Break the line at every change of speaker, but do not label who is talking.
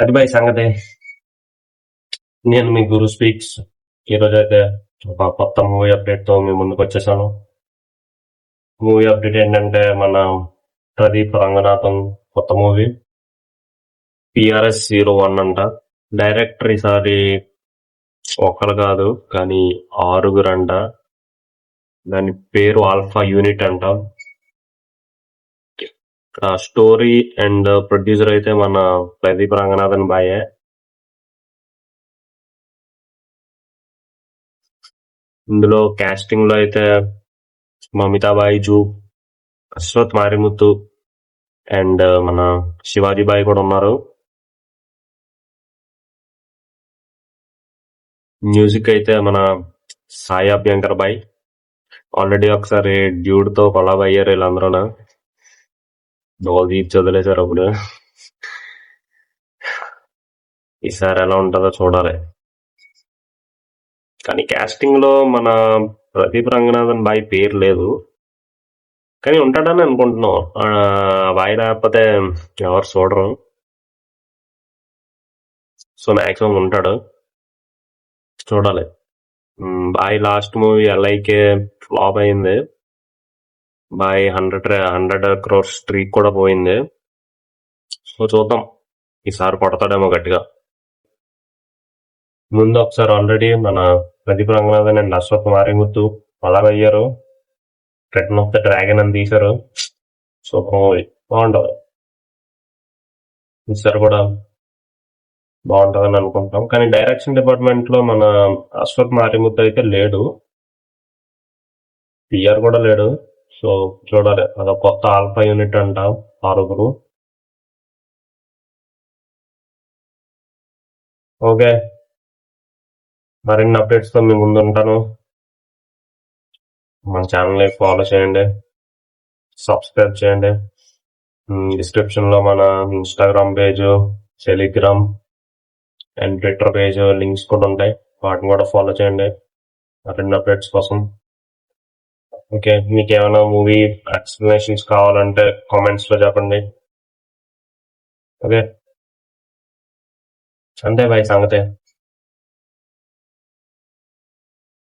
అది బై సంగతి. నేను మీ గురు స్పీక్స్. ఈరోజు అయితే ఒక కొత్త మూవీ అప్డేట్ తో మీ ముందుకు వచ్చేసాను. మూవీ అప్డేట్ ఏంటంటే మన ప్రదీప్ రంగనాథన్ కొత్త మూవీ PRS-01 అంట. డైరెక్టర్ ఈసారి ఒకరు కాదు కానీ 6 అంట. దాని పేరు ఆల్ఫా యూనిట్ అంట. స్టోరీ అండ్ ప్రొడ్యూసర్ అయితే మన ప్రదీప్ రంగనాథన్ బాయే. ఇందులో కాస్టింగ్ లో అయితే మమితా బైజు, అశ్వత్ మారిముత్తు అండ్ మన శివాజీ బాయ్ కూడా ఉన్నారు. మ్యూజిక్ అయితే మన సాయి అభ్యంకర్ బాయ్. ఆల్రెడీ ఒకసారి డ్యూడ్ తో కొలాబ్ అయ్యారు వీళ్ళందరూ. డోల్ తీర్చి వదిలేశారు అప్పుడు. ఈసారి ఎలా ఉంటుందో చూడాలి. కానీ కాస్టింగ్ లో మన ప్రదీప్ రంగనాథన్ బాయ్ పేరు లేదు, కానీ ఉంటాడని అనుకుంటున్నాం. బాయ్ లేకపోతే ఎవరు చూడరు, సో మాక్సిమం ఉంటాడు. చూడాలి. Boy last movie LIK flop అయింది. బాయ్ 100 crore స్ట్రీక్ కూడా పోయింది. సో చూద్దాం, ఈసారి కొడతాడేమో గట్టిగా. ముందు ఒకసారి ఆల్రెడీ మన ప్రదీప్ రంగనాథన్ అండ్ అశ్వత్ మారిముత్తు అలా అయ్యారు. రిటర్న్ ఆఫ్ ద డ్రాగన్ అని తీశారు. సూపర్ మూవీ, బాగుంటది. ఈసారి కూడా బాగుంటదని అనుకుంటాం. కానీ డైరెక్షన్ డిపార్ట్మెంట్ లో మన అశ్వత్ మారిముత్తు అయితే లేడు, PR కూడా లేడు. సో చూడాలి. అదొక కొత్త ఆల్ఫా యూనిట్ అంట, 6. ఓకే, మరిన్ని అప్డేట్స్ తో మీ ముందు ఉంటాను. మన ఛానల్ ఫాలో చేయండి, సబ్స్క్రైబ్ చేయండి. డిస్క్రిప్షన్ లో మన Instagram page, Telegram and Twitter page links కూడా ఉంటాయి. వాటిని కూడా ఫాలో చేయండి మరిన్ని అప్డేట్స్ కోసం. ఓకే, మీకు ఏమైనా మూవీ ఎక్స్ప్లెనేషన్స్ కావాలంటే కామెంట్స్ లో చెప్పండి. ఓకే, అంతే బాయ్ సంగతే.